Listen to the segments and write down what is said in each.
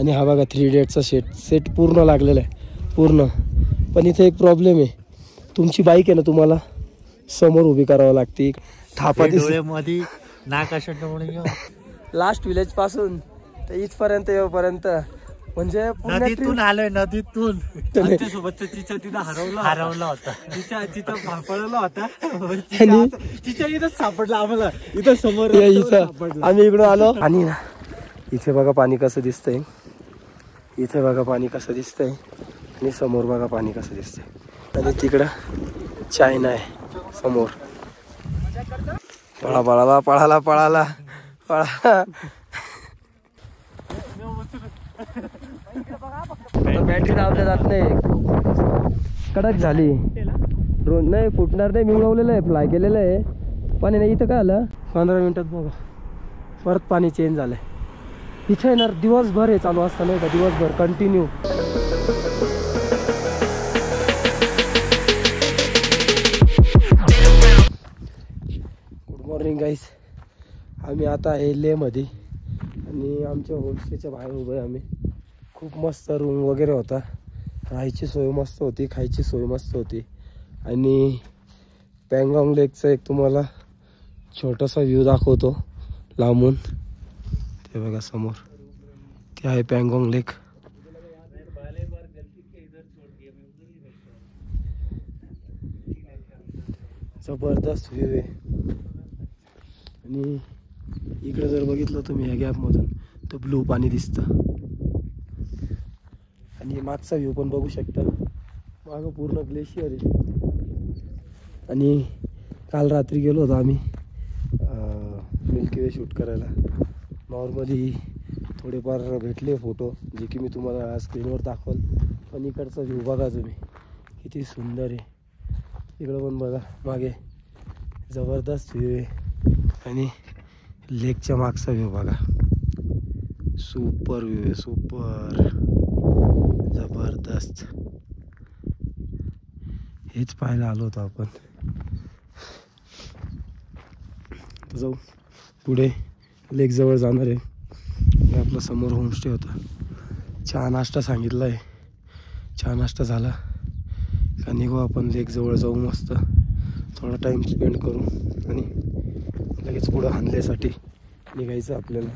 आणि हा बघा 3 इडियट्सचा सेट पूर्ण लागलेला आहे पूर्ण. पण इथे एक प्रॉब्लेम आहे, तुमची बाईक आहे ना तुम्हाला समोर उभी करावं लागते. थापा डोळ्यामध्ये नाक लास्ट विलेज पासून तर इथपर्यंत येऊपर्यंत म्हणजे नदीतून आलोय, नदीतून सोबत तिच्या तिथं हरवला होता, तिथं सापडला होता. आणि तिच्या इथंच सापडला आम्हाला, इथं समोर आम्ही इकडून आलो. आणि इथे बघा पाणी कसं दिसतंय, इथे बघा पाणी कसं दिसतंय आणि समोर बघा पाणी कसं दिसतंय. आणि तिकडं चायना आहे समोर. पळाला पळाला पळाला पळा. बॅटरी लावल्या जात नाही, कडक झाली. ड्रोन नाही फुटणार नाही, मी उडवलेलं आहे, फ्लाय केलेलं आहे. पाणी नाही इथं काय आलं 15 मिनिटात बघा परत पाणी चेंज झालंय. इथे येणार दिवसभर हे चालू असतं नाही का, दिवसभर कंटिन्यू. गुड मॉर्निंग गाईस. आम्ही आता आहे लेहमध्ये आणि आमच्या होमस्टेच्या बाहेर उभं आहे आम्ही. खूप मस्त रूम वगैरे होता, राहायची सोय मस्त होती, खायची सोय मस्त होती. आणि पँगॉन्ग लेकचा एक तुम्हाला छोटासा व्ह्यू दाखवतो लांबून. ते बघा समोर ते आहे पँगॉन्ग लेक. जबरदस्त व्ह्यू आहे. आणि इकडे जर बघितलं तुम्ही ह्या गॅपमधून तर ब्लू पाणी दिसतं. आणि मागचा व्ह्यू पण बघू शकता, मागं पूर्ण ग्लेशियर आहे. आणि काल रात्री गेलो होतो आम्ही मिल्की वे शूट करायला. नॉर्मली थोडेफार भेटले फोटो जे की मी तुम्हाला स्क्रीनवर दाखवल. पण इकडचा व्ह्यू बघा तुम्ही किती सुंदर आहे. इकडं पण बघा मागे जबरदस्त व्ह्यू आहे. आणि लेकच्या मागचा व्ह्यू बघा, सुपर व्ह्यू आहे, सुपर जबरदस्त. हेच पाहायला आलो होतो आपण. जाऊ पुढे लेक जवळ जाणार आहे. आपला समोर होमस्टे होता. चहा नाश्ता सांगितला आहे, चहा नाश्ता झाला का निघू आपण लेक जवळ जाऊ, मस्त थोडा टाईम स्पेंड करू आणि लगेच पुढं हानलेसाठी निघायचं आपल्याला.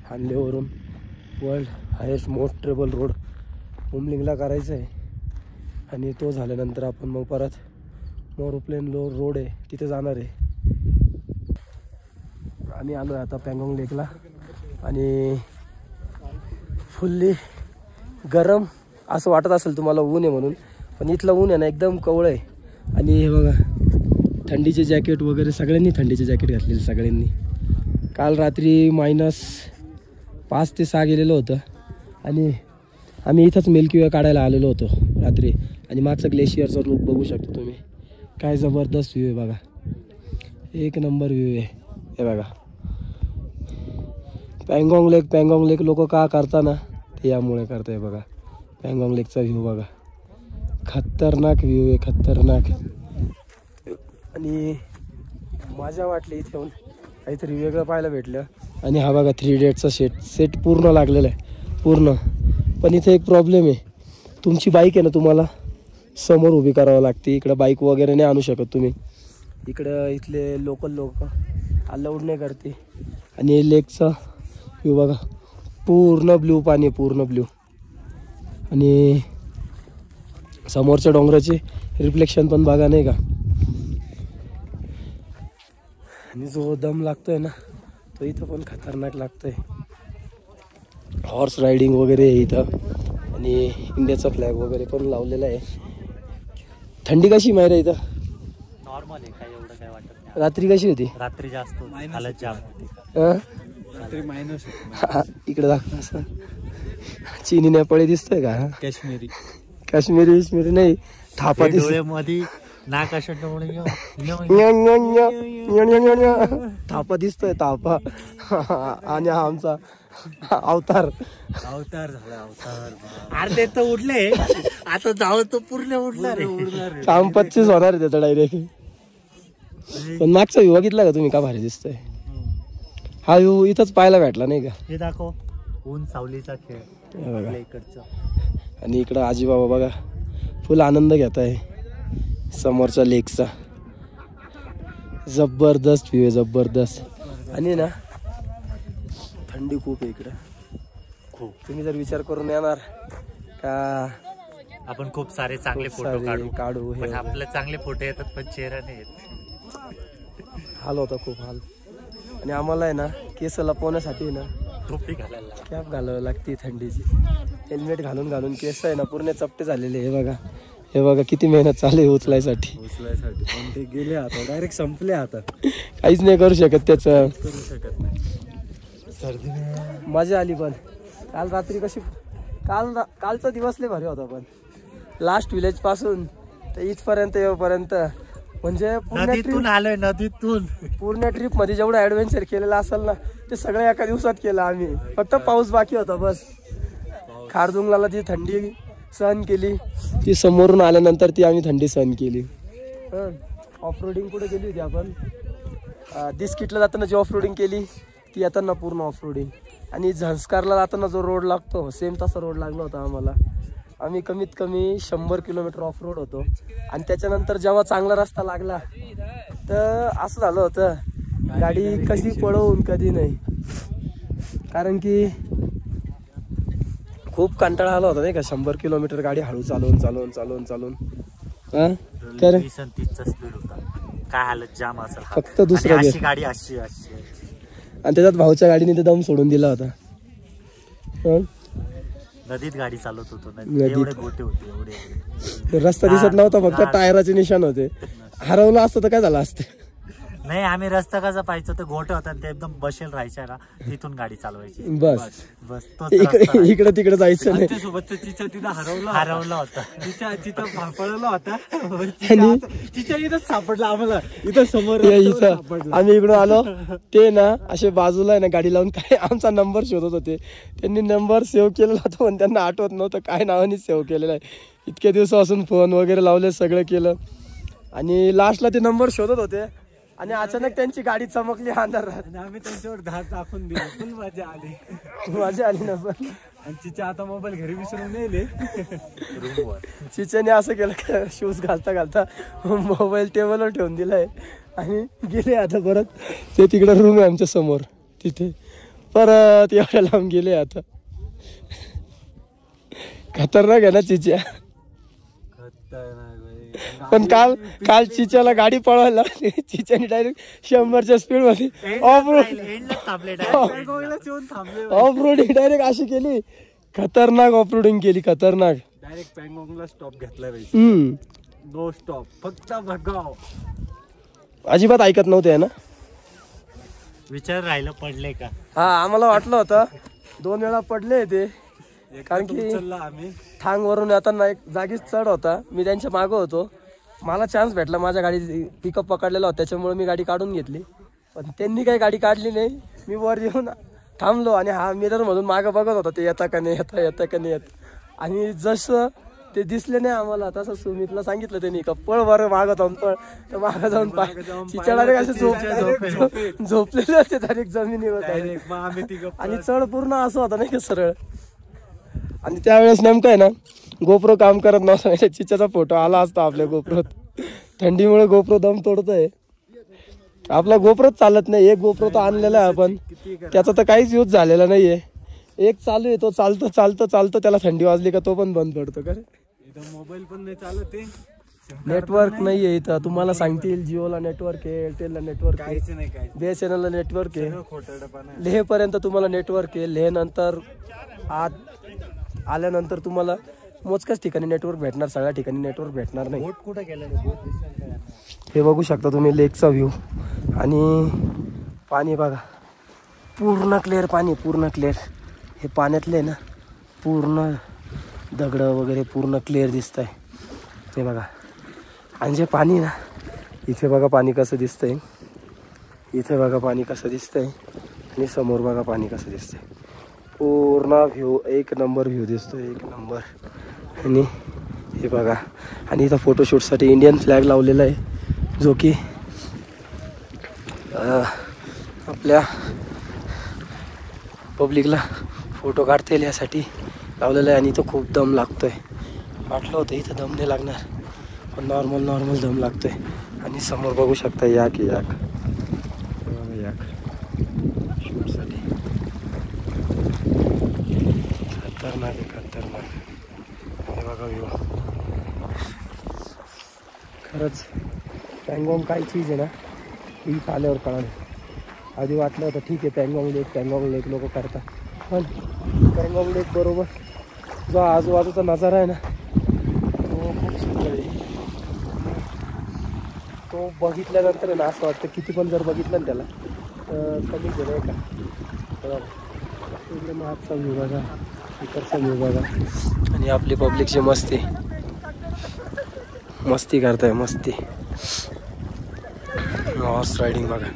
हानलेवरून world highest most travel road हुमलिंगला करायचं आहे. आणि तो झाल्यानंतर आपण मग परत मोरोप्लेन रोड आहे तिथे जाणार आहे. आम्ही आलो आहे आता पँगॉन्ग लेकला. आणि फुल्ली गरम असं वाटत असेल तुम्हाला ऊन आहे म्हणून, पण इथलं ऊन आहे ना एकदम कवळं आहे. आणि हे बघा थंडीचे जॅकेट वगैरे सगळ्यांनी थंडीचे जॅकेट घातलेले सगळ्यांनी. काल रात्री -5 ते 6 गेलेलं होतं. आणि आम्ही इथंच मिल्की वे काढायला आलेलो होतो रात्री. आणि मागचं ग्लेशियरचा लुक बघू शकता तुम्ही, काय जबरदस्त व्ह्यू आहे बघा, एक नंबर व्ह्यू आहे. हे बघा पँगॉन्ग लेक लोक का करताना ते यामुळे करताय बघा. पँगॉन्ग लेकचा व्ह्यू बघा, खतरनाक व्ह्यू आहे, खतरनाक. आणि मजा वाटली इथे येऊन, काहीतरी वेगळं पाहायला भेटलं. आणि हा बघा 3 इडियट्सचा सेट पूर्ण लागलेला आहे पूर्ण. पण इथे एक प्रॉब्लेम आहे, तुमची बाईक आहे ना तुम्हाला समोर उभी करावं लागते. इकडं बाईक वगैरे नाही आणू शकत तुम्ही. इकडं इथले लोकल लोक अलाउड नाही करते. आणि लेकचा व्ह्यू बघा, पूर्ण ब्ल्यू पाणी, पूर्ण ब्ल्यू. आणि समोरच्या डोंगराचे रिफ्लेक्शन पण बघा नाही का. आणि जो दम लागतोय ना तो इथं पण खतरनाक लागतोय. हॉर्स रायडिंग वगैरे आहे इथं. आणि इंडियाचा फ्लॅग वगैरे पण लावलेला आहे. थंडी कशी माहिती आहे इथं? नॉर्मल आहे, काही एवढं काय वाटत नाही. रात्री कशी होती? रात्री जास्त हालत जाम होती. रात्री मायनस. इकडे दाखव असं चीनी नेपाळी दिसतोय का? काश्मीरी नाही, थापा डोळ्यामध्ये नाक थापा दिसतोय, थापा. आणि हा आमचा अवतार झाला. अरे ते तर उडले, आता जाऊ तो पूर्ण उडणार. काम 25 होणार आहे त्याचा डायरेक्ट. पण मागचा व्ह्यू बघितला का तुम्ही, का भारी दिसतोय. हा व्ह्यू इथंच पाहायला भेटला नाही का? हे दाखव. ऊन सावलीचा खेळ हे बघा. आपल्या इकडचं. आणि इकडं आजी बाबा बघा फुल आनंद घेत आहे समोरच्या लेकचा. जबरदस्त व्ह्यू आहे, जबरदस्त. आणि ना थंडी खूप आहे इकडं. खूप. तुम्ही जर विचार करून येणार का आपण खूप सारे चांगले खूप फोटो सारे काढू पण हे आपले चांगले फोटो येतात पण चेहरा नाही येत. हाल होता खूप हाल. आणि आम्हाला आहे ना केस लपवण्यासाठी ना टोपी घालायला लागते. कॅप घालावी लागते थंडीची. हेल्मेट घालून घालून केस आहे ना पूर्ण चपटे झालेले. हे बघा, हे बघा किती मेहनत चालू आहे उचलायसाठी. उचलायसाठी पण ते गेले आता डायरेक्ट संपले आता. काहीच नाही करू शकत त्याचं. करू शकत नाही. सर्दीने मजा आली. पण काल रात्री कशी कालचा दिवस लय भारी होता. पण लास्ट विलेज पासून तर इथपर्यंत येऊपर्यंत म्हणजे नदीतून आलोय, नदीतून. पूर्ण ट्रिप मध्ये जेवढं ऍडव्हेंचर केलेलं असेल ना ते सगळं एका दिवसात केलं आम्ही. फक्त पाऊस बाकी होता बस. खारदुंगला जी थंडी सहन केली ती समोरून आल्यानंतर ती आम्ही थंडी सहन केली. ऑफ रोडिंग कुठे केली होती आपण? दिस्किटला जाताना जी ऑफ रोडिंग केली ती येताना पूर्ण ऑफ रोडिंग. आणि झंस्कारला जाताना जो रोड लागतो सेम तसा रोड लागला होता आम्हाला. आम्ही कमीत कमी 100 किलोमीटर ऑफ रोड होतो. आणि त्याच्यानंतर जेव्हा चांगला रस्ता लागला तर असं झालं होतं गाडी कधी पळवून कधी नाही. कारण की खूप कंटाळा आला होता नाही का 100 किलोमीटर गाडी हळू चालवून चालवून चालवून चालवून. कारण 20-30चा स्पीड होता. काय हालत जाम असेल. फक्त दुसरा आणि gear. अशी गाडी अशी अशी आणि त्याच्यात भाऊच्या गाडीने ते दम सोडून दिला होता. नदीत गाडी चालवत होतो. नदीत. एवढे गोटे होते एवढे. रस्ता दिसत नव्हता, फक्त टायराचे निशाण होते. हरवलं असतं तर काय झालं असतं. नाही आम्ही रस्ता कसा पाहिजे तर गोटे होता ते एकदम बसेल राहायच्या ना तिथून गाडी चालवायची. बस बस तोच रस्ता इकडे इकडे तिकडे जायचं नाही. सोबतचा चिचा तिथं हरवला होता. चिचा पळवला होता. चिचा इथंच सापडला आम्हाला. इथं समोर इथं सापडला. आम्ही इकडून आलो ते ना असे बाजूला आहे ना गाडी लावून काय आमचा नंबर शोधत होते. त्यांनी नंबर सेव्ह केलेला होता पण त्यांना आठवत नव्हतं काय नावाने सेव्ह केलेला आहे. इतक्या दिवसापासून फोन वगैरे लावले, सगळं केलं आणि लास्टला ते नंबर शोधत होते आणि अचानक त्यांची गाडी चमकली अंधारात. आणि आम्ही त्यांच्यावर धार टाकून दिली. फुल मजा आली. मजा आली ना. पण आणि तिच्या आता मोबाईल घरी विसरून नेले. चिच्याने असं केलं का शूज घालता घालता मोबाईल टेबलवर ठेवून दिलाय आणि गेले आता परत. ते तिकडे रूम आहे आमच्या समोर, तिथे परत एवढ्या लांब गेले आता. खतरनाक आहे ना चिच्या. पण काल चिच्याला गाडी पळवायला लागली. चिच्याने डायरेक्ट 100च्या स्पीड मध्ये ऑफ रोडिंग डायरेक्ट अशी केली. खतरनाक ऑफ रोडिंग केली, खतरनाक. डायरेक्ट पँगॉंगला स्टॉप घेतला. हम्म, नो स्टॉप, फक्त भगाव. अजिबात ऐकत नव्हते ना. विचार राहिलं पडले का. हा आम्हाला वाटलं होतं 2 वेळा पडले ते. कारण की आम्ही ठांग वरून येताना एक जागीच चढ होता. मी त्यांच्या मागं होतो. मला चान्स भेटला, माझ्या गाडी पिकअप पकडलेला होता त्याच्यामुळे मी गाडी काढून घेतली. पण त्यांनी काही गाडी काढली नाही. मी वर येऊन थांबलो आणि हा मिरर मधून मागं बघत होता ते येता का नाही येता का नाही येत. आणि जसं ते दिसले नाही आम्हाला तसं सुमितला सांगितलं त्यांनी का पळ बरं मागं जाऊन पळ. तर मागं जाऊन चिच्या डायरेक्ट असे झोपलेले होते डायरेक्ट जमिनीवर डायरेक्ट. मग आम्ही तिघं आणि चढ पूर्ण असं होता नाही का सरळ. आणि त्यावेळेस नेमकं आहे ना गोप्रो काम करत नव्हता. चिच्याचा फोटो आला असता आपल्या गोप्रोत. थंडीमुळे गोप्रो दम तोडतोय. आपला गोप्रोच चालत नाही. एक गोप्रो तर आणलेला आहे आपण, त्याचा तर काहीच यूज झालेला नाहीये. एक चालू आहे तो चालतो चालतो चालतो, त्याला थंडी वाजली का तो पण बंद पडतो. का इथं मोबाईल पण नाही चालत. नेटवर्क नाहीये इथं. तुम्हाला सांगतील जिओला नेटवर्क आहे, एअरटेलला नेटवर्क आहे, काहीच नाही. काय BSNL ला नेटवर्क आहे. खोटरडेपणा. लेह पर्यंत तुम्हाला नेटवर्क आहे. लेह नंतर आत आल्यानंतर तुम्हाला मोजक्याच ठिकाणी नेटवर्क भेटणार, सगळ्या ठिकाणी नेटवर्क भेटणार नाही. बोट कुठं गेलं. बोट हे बघू शकता तुम्ही लेकचा व्ह्यू. आणि पाणी बघा पूर्ण क्लिअर, पाणी पूर्ण क्लिअर. हे पाण्यातले ना पूर्ण दगडं वगैरे पूर्ण क्लिअर दिसत आहे ते बघा. आणि जे पाणी ना इथे बघा पाणी कसं दिसतंय, इथे बघा पाणी कसं दिसतंय आणि समोर बघा पाणी कसं दिसतंय. पूर्ण व्ह्यू एक नंबर व्ह्यू दिसतोय, एक नंबर. आणि हे बघा. आणि इथं फोटोशूटसाठी इंडियन फ्लॅग लावलेला आहे जो की आपल्या पब्लिकला फोटो काढता येईल यासाठी लावलेलं आहे. आणि इथं खूप दम लागतोय. वाटलं होतं इथं दम नाही लागणार, पण नॉर्मल दम लागतोय. आणि समोर बघू शकता याक शूटसाठी खतरनाक. हे बघा व्ह्यू. खरंच पँगॉंग काय चीज आहे ना, ती आल्यावर कळालं. आधी वाटलं होतं ठीक आहे पँगॉंग लेक लोक करतात, पण पँगॉंग लेक बरोबर जो आजूबाजूचा नजारा आहे ना तो खूप सुंदर आहे. तो बघितल्यानंतर आहे ना असं वाटतं किती पण जर बघितलं ना त्याला तर कमीच आहे नाही का. इकडे मागचा व्ह्यू बघा, इकडचा व्ह्यू बघा. आणि आपली पब्लिकची मस्ती करताय. हॉर्स रायडिंग बघा.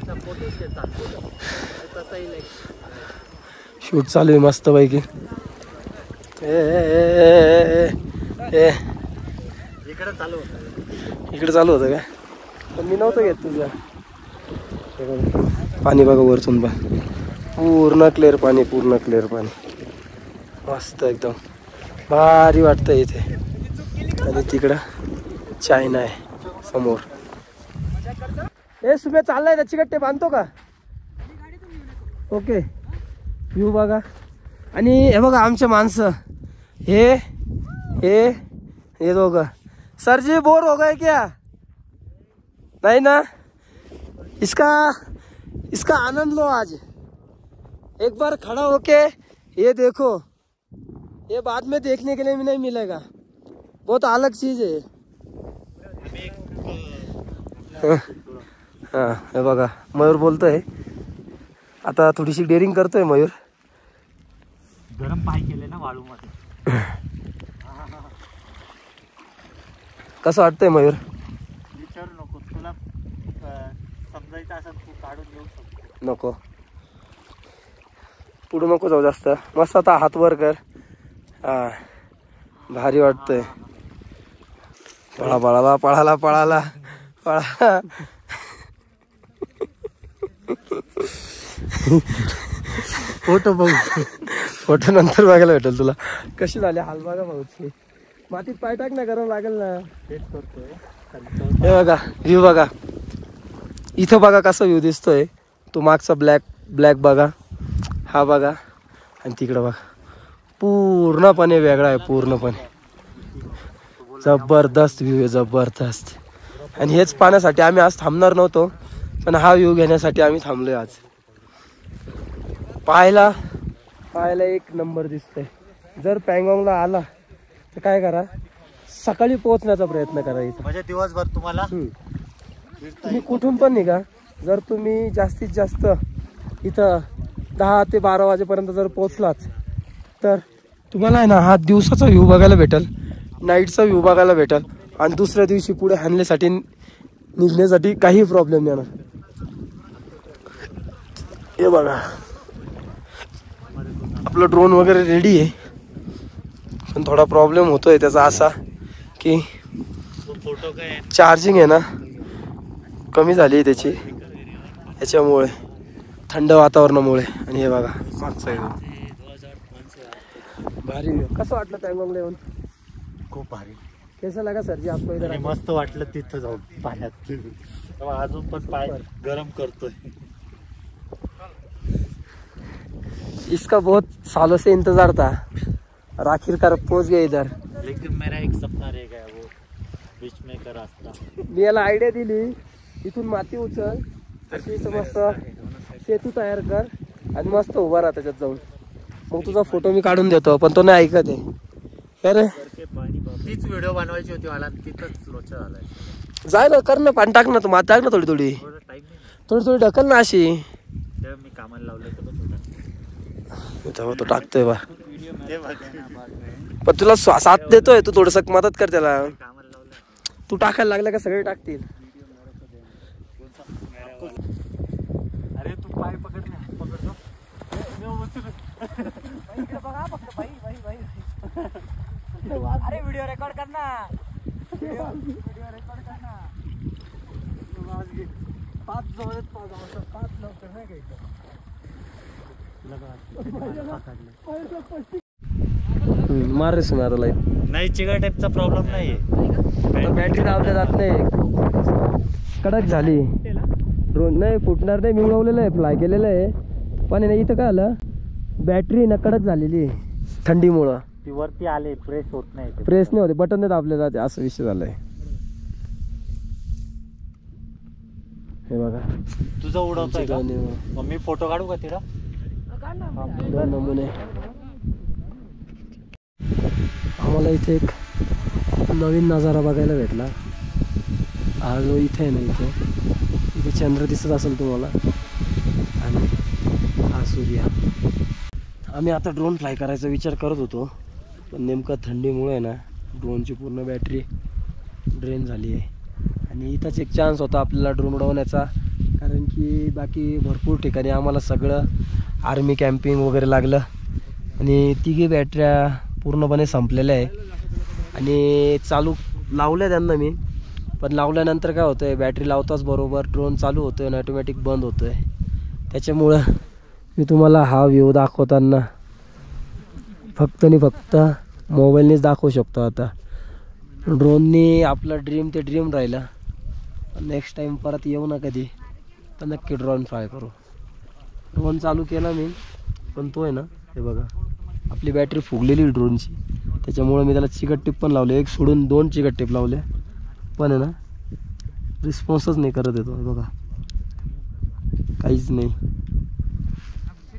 शूट चालू आहे मस्त पैकी. इकडे चालू होतं का, पण मी नव्हतं घेत तुझं. पाणी बघा वरतून बघ, पूर्ण क्लिअर पाणी मस्त एकदम भारी वाटतं इथे. आणि तिकडं चायना आहे समोर. सुम्या चाललाय त्याची गट्टे बांधतो का. ओके व्ह्यू बघा. आणि हे बघा आमचे माणसं हे दोघं. सरजी बोर हो गए क्या, नहीं ना. इसका आनंद लो आज. एक बार खड़ा होके ये देखो, ये बाद में देखने के लिए नहीं मिलेगा. बहुत अलग चीज है. हा हे बघा मयूर बोलतोय. आता थोडीशी डेअरिंग करतोय मयूर. गरम पाय केले ना वाळू मध्ये. कसं वाटतंय मयूर. विचारू नको, तुला समजायचं असं तू काढून देऊ शकतो. नको पुढे नको जाऊ जास्त. मस्त आता हात वर कर. हा भारी वाटतंय. पळाला. फोटो नंतर बघायला भेटेल तुला. कशी झाली हाल बघा भाऊची. मातीत पाय टाक ना, गरम लागेल ना. तेच करतोय. हे बघा व्ह्यू बघा. इथं बघा कसा व्ह्यू दिसतोय. तो मागचा ब्लॅक बघा, हा बघा. आणि तिकडं बघा पूर्णपणे वेगळा आहे. पूर्णपणे जबरदस्त व्ह्यू आहे, जबरदस्त. आणि हेच पाहण्यासाठी आम्ही आज थांबणार नव्हतो, पण हा व्ह्यू घेण्यासाठी आम्ही थांबलोय आज. पाहायला एक नंबर दिसतंय. जर पँगॉंगला आला तर काय करा, सकाळी पोहोचण्याचा प्रयत्न करा. इथं म्हणजे दिवसभर तुम्हाला तुम्ही कुठून पण निघा. जर तुम्ही जास्तीत जास्त इथं 10 ते 12 वाजेपर्यंत जर पोहोचलाच तर तुम्हाला आहे ना हा दिवसाचा व्ह्यू बघायला भेटेल, नाईटचा व्ह्यू बघायला भेटेल. आणि दुसऱ्या दिवशी पुढे हाणण्यासाठी निघण्यासाठी काही प्रॉब्लेम येणार. हे बघा आपलं ड्रोन वगैरे रेडी आहे, पण थोडा प्रॉब्लेम होतोय त्याचा असा की फोटो काय चार्जिंग आहे ना कमी झाली आहे त्याची, याच्यामुळे थंड वातावरणामुळे. आणि हे बघा मागचा भारी. कसं वाटलं पँगॉंगला येऊन. खूप भारी. कैसा लगा सर जी आपको इधर. मस्त वाटलं तिथं जाऊन पाण्यात. अजून पण पाय गरम करतोय. इसका बहुत सालों से इंतजार था और आखिरकार पहुंच गए इधर. लेकिन मेरा एक सपना रह गया, वो बीच में का रास्ता. मी याला आयडिया दिली, इथून माती उचल, मस्त सेतू तयार कर आणि मस्त उभा राहा त्याच्यात जाऊन. मग तुझा फोटो मी काढून देतो, पण तो नाही ऐकत आहे. अरे तीच व्हिडिओ बनवायची होती मला, तिथंच लोचा झालाय. जाय ना, कर ना, पाणी टाक ना, तू माती टाक ना थोडी थोडी ढकल ना अशी. मी कामाला लावलं तो टाकतोय बा, पण तुला साथ देतोय, तू थोडस मदत कर त्याला. तू टाकायला लागला का सगळे टाकतील. अरे तू पाय पकड ना, पकडतो. अरे व्हिडिओ रेकॉर्ड कर ना. व्हिडिओ रेकॉर्ड कर ना. 5 जवळ 5 लवकर नाही का. मार रे मारा लाईट. नाही चिकट टाईपचा प्रॉब्लेम नाहीये. बॅटरी लावल्या जात नाही, कडक झाली. ड्रोन नाही फुटणार नाही, मी उडवलेलं आहे, फ्लाय केलेलं आहे. पण आहे ना इथं काय आलं, बॅटरी ना कडक झालेली आहे थंडीमुळं. ती वरती आले, प्रेस होत नाही. प्रेस नाही होते, बटन नाही दाबले जाते, असं विषय झालाय. हे बघा तुझं उडवतोय का? मग मी फोटो काढू का तिला? दोन नमुने. आम्हाला इथे एक नवीन नजारा बघायला भेटला. हा जो इथे आहे ना, इथे चंद्र दिसत असेल तुम्हाला आणि हा सूर्य. आम्ही आता ड्रोन फ्लाय करायचा विचार करत होतो, पण नेमकं थंडीमुळे आहे ना ड्रोनची पूर्ण बॅटरी ड्रेन झाली आहे. आणि इथंच एक चान्स होता आपल्याला ड्रोन उडवण्याचा, कारण की बाकी भरपूर ठिकाणी आम्हाला सगळं आर्मी कॅम्पिंग वगैरे लागलं आणि तिघी बॅटऱ्या पूर्णपणे संपलेल्या आहे. आणि चालू लावल्या त्यांना मी, पण लावल्यानंतर काय होतं आहे, बॅटरी लावताच बरोबर ड्रोन चालू होतो आहे आणि ऑटोमॅटिक बंद होतो आहे. त्याच्यामुळं मी तुम्हाला हा व्ह्यू दाखवताना फक्त आणि फक्त मोबाईलनेच दाखवू शकतो. आता ड्रोननी आपलं ड्रीम ते ड्रीम राहिलं. नेक्स्ट टाईम परत येऊ ना कधी तर नक्की ड्रोन फ्लाय करू. ड्रोन चालू केला मी, पण तो आहे ना, हे बघा आपली बॅटरी फुगलेली ड्रोनची, त्याच्यामुळं मी त्याला चिकट टिप पण लावले, एक सोडून 2 चिकट टिप लावले, पण आहे ना रिस्पॉन्सच नाही करत येतो. बघा काहीच नाही.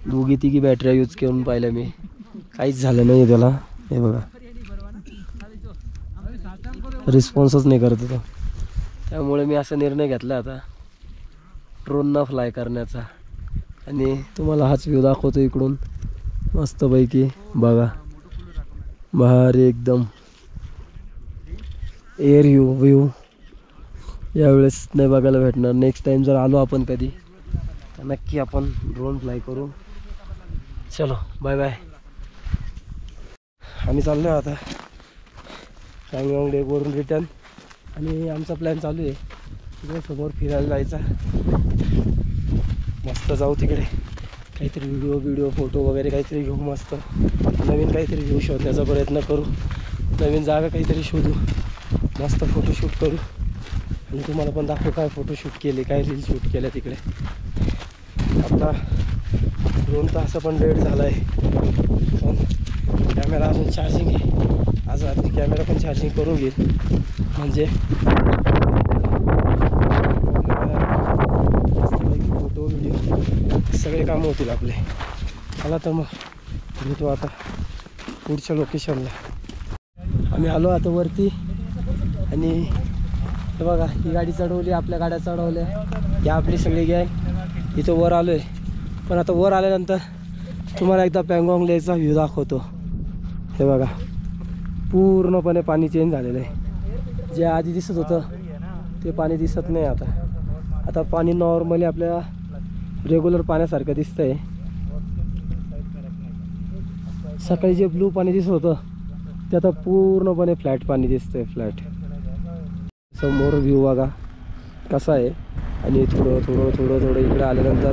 2-3 बॅटऱ्या यूज करून पाहिल्या मी, काहीच झालं नाही त्याला. हे बघा रिस्पॉन्सच नाही करत येतो. त्यामुळे मी असा निर्णय घेतला आता ड्रोनना फ्लाय करण्याचा. आणि तुम्हाला हाच व्ह्यू दाखवतो इकडून मस्तपैकी. बघा भारी एकदम एअर व्ह्यू यावेळेस नाही बघायला भेटणार. नेक्स्ट टाइम जर आलो आपण कधी तर नक्की आपण ड्रोन फ्लाय करू. चलो बाय बाय. आम्ही चाललो आता पँगॉन्ग लेकवरून रिटर्न. आणि आमचा प्लॅन चालू आहे तिकडे समोर फिरायला जायचा. मस्त जाऊ तिकडे, काहीतरी व्हिडिओ फोटो वगैरे काहीतरी घेऊ, मस्त नवीन काहीतरी घेऊ, शोधण्याचा प्रयत्न करू, नवीन जागा काहीतरी शोधू, मस्त फोटोशूट करू. आणि तुम्हाला पण दाखवू काय फोटोशूट केले, काय रील शूट केल्या तिकडे. आपला ड्रोन तर असं पण डेड झाला आहे, पण कॅमेरा अजून चार्जिंग आहे. आज रात्री कॅमेरा पण चार्जिंग करून घेईल, म्हणजे फोटो व्हिडिओ सगळे कामं होतील आपले. आला तर मग भेटू आता पुढच्या लोकेशनला. आम्ही आलो आता वरती आणि हे बघा ही गाडी चढवली, आपल्या गाड्या चढवल्या, या आपली सगळी गँग इथं वर आलो आहे. पण आता वर आल्यानंतर तुम्हाला एकदा पँगॉन्ग लेकचा व्ह्यू दाखवतो. हे बघा पूर्णपणे पाणी चेंज झालेलं आहे. जे आधी दिसत होतं ते पाणी दिसत नाही आता. आता पाणी नॉर्मली आपल्या रेग्युलर पाण्यासारखं दिसतं आहे. सकाळी जे ब्लू पाणी दिसत होतं ते आता पूर्णपणे फ्लॅट पाणी दिसतंय, फ्लॅट. समोर व्ह्यू बघा कसा आहे. आणि थोडं थोडं थोडं थोडं इकडे आल्यानंतर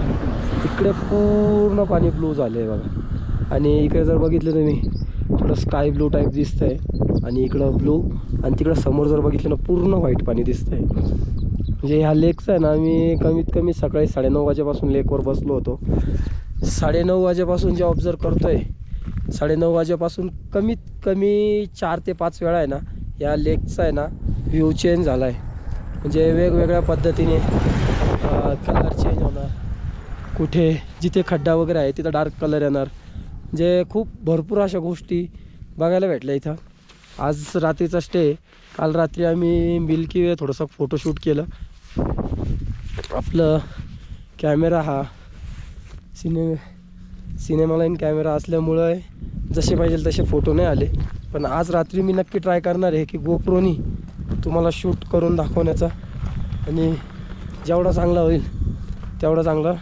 इकडे पूर्ण पाणी ब्लू झालं आहे बघा. आणि इकडे जर बघितलं तुम्ही थोडं स्काय ब्लू टाईप दिसतं आहे, आणि इकडं ब्लू, आणि तिकडं समोर जर बघितलं ना पूर्ण व्हाईट पाणी दिसतं आहे. म्हणजे ह्या लेकचं आहे ना, आम्ही कमीत कमी सकाळी 9:30 वाजेपासून लेकवर बसलो होतो. 9:30 वाजेपासून जे ऑब्झर्व करतो आहे, 9:30 वाजेपासून कमीत कमी 4 ते 5 वेळा आहे ना या लेकचा आहे ना व्ह्यू चेंज झाला आहे. म्हणजे वेगवेगळ्या पद्धतीने कलर चेंज होणार, कुठे जिथे खड्डा वगैरे आहे तिथं डार्क कलर येणार. म्हणजे खूप भरपूर अशा गोष्टी बघायला भेटल्या इथं. आज रात्रीचा स्टे. काल रात्री आम्ही मिल्की वे थोडंसं फोटोशूट केलं. आपलं कॅमेरा हा सिनेमा लाईन कॅमेरा असल्यामुळं जसे पाहिजे तसे फोटो नाही आले. पण आज रात्री मी नक्की ट्राय करणार आहे की गोप्रोनी तुम्हाला शूट करून दाखवण्याचा, आणि जेवढा चांगला होईल तेवढा चांगला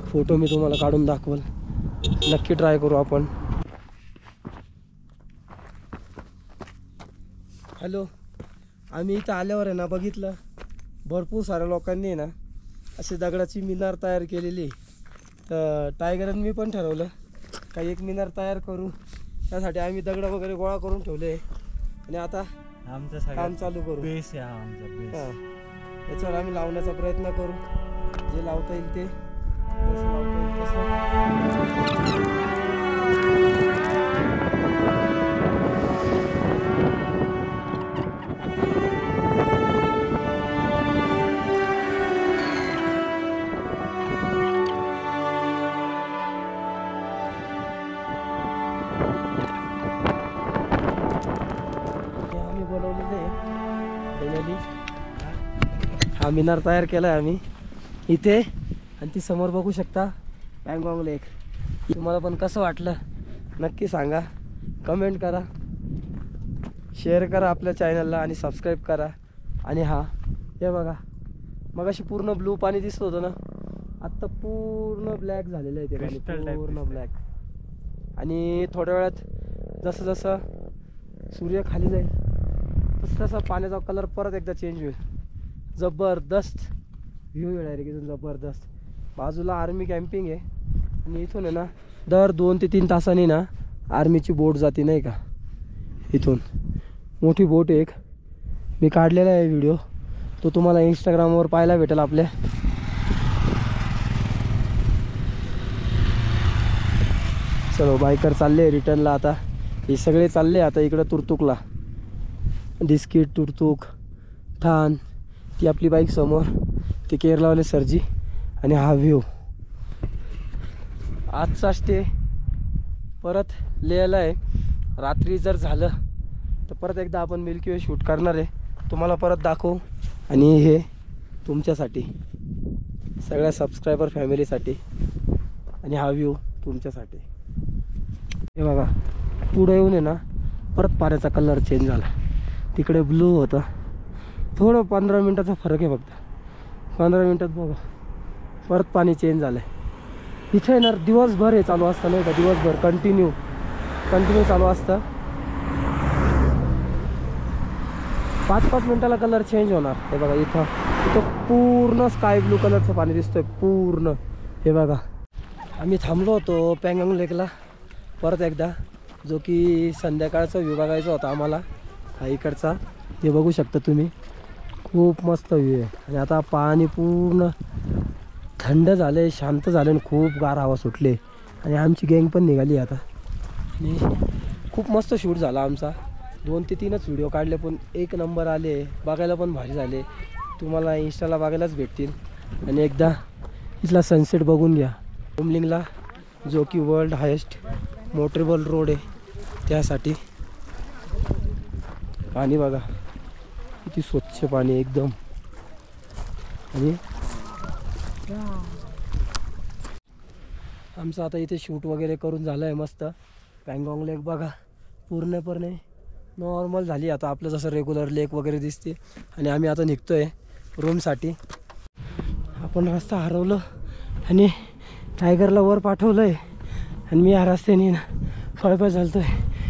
फोटो मी तुम्हाला काढून दाखवल. नक्की ट्राय करू आपण. हॅलो, आम्ही इथं आल्यावर आहे ना बघितलं भरपूर साऱ्या लोकांनी आहे ना अशी दगडाची मिनार तयार केलेली. तर टायगर आणि मी पण ठरवलं काही एक मिनार तयार करू. त्यासाठी आम्ही दगड वगैरे गोळा करून ठेवले आणि आता आमचं काम सगळं चालू करू. बेस आहे हा आमचा बेस. याच्यावर आम्ही लावण्याचा प्रयत्न करू. जे लावता येईल ते जसं लावता येईल तसं. आम्ही बनवलेले फायनली हा मिनार तयार केला आहे आम्ही इथे. आणि ती समोर बघू शकता पँगॉंग लेक. तुम्हाला पण कसं वाटलं नक्की सांगा. कमेंट करा, शेअर करा आपल्या चॅनलला आणि सबस्क्राईब करा. आणि हा हे बघा मगाशी पूर्ण ब्लू पाणी दिसत होतं ना, आत्ता पूर्ण ब्लॅक झालेलं आहे ते पाणी, Crystal type पूर्ण दिसतंय. ब्लॅक. आणि थोड्या वेळात जसं जसं सूर्य खाली जाईल तसं तसा पाण्याचा कलर परत एकदा चेंज होईल. जबरदस्त व्ह्यू आहे डायरेक्ट इथून, जबरदस्त. बाजूला आर्मी कॅम्पिंग आहे आणि इथून आहे ना दर 2 ते 3 तासांनी ना आर्मीची बोट जाते नाही का. इथून मोठी बोट एक मी काढलेला आहे व्हिडिओ, तो तुम्हाला इंस्टाग्रामवर पाहायला भेटेल आपल्या. चलो बायकर चालले रिटर्नला आता. हे सगळे चालले आता इकडं तुरतुकला. डिस्किट, तुरतुक, ठाण, ती आपली बाईक समोर, ते केरलावाले सरजी आणि हा व्ह्यू. आजचा स्टे परत लेहला आहे. रात्री जर झालं तर परत एकदा आपण मिल्की वे शूट करणार आहे, तुम्हाला परत दाखवू. आणि हे तुमच्यासाठी, सगळ्या सबस्क्रायबर फॅमिलीसाठी. आणि हा व्ह्यू तुमच्यासाठी. हे बघा पुढे येऊन आहे ना परत पाण्याचा कलर चेंज झाला. तिकडे ब्लू होता, थोडं 15 मिनटाचा फरक आहे फक्त. 15 मिनटात बघा परत पाणी चेंज झालं आहे. इथे ना दिवसभर हे चालू असतं नाही का, दिवसभर कंटिन्यू चालू असतं. 5-5 मिनटाला कलर चेंज होणार. हे बघा इथं पूर्ण स्काय ब्लू कलरचं पाणी दिसतंय पूर्ण. हे बघा आम्ही थांबलो होतो पँगॉंग लेकला परत एकदा, जो की संध्याकाळचा व्ह्यू बघायचा होता आम्हाला हा इकडचा. हे बघू शकता तुम्ही, खूप मस्त व्ह्यू आहे. आणि आता पाणी पूर्ण थंड झाले, शांत झाले आणि खूप गार हवा सुटले. आणि आमची गँग पण निघाली आता. आणि खूप मस्त शूट झाला आमचा. 2 ते 3च व्हिडिओ काढले पण एक नंबर आले, बघायला पण भारी झाले. तुम्हाला इंस्टाला बघायलाच भेटतील. आणि एकदा इथला सनसेट बघून घ्या कुमलिंगला, जो की वर्ल्ड हायेस्ट मोटरेबल रोड आहे. त्यासाठी पाणी बघा किती स्वच्छ पाणी एकदम. आणि आमचं आता इथे शूट वगैरे करून झालं आहे मस्त. पँगॉंग लेक बघा पूर्णपणे नॉर्मल झाली आता, आपलं जसं रेग्युलर लेक वगैरे दिसते. आणि आम्ही आता निघतो आहे रूमसाठी. आपण रस्ता हरवलं आणि टायगरला वर पाठवलं आहे आणि मी या रस्त्याने पळपळ चालतो आहे.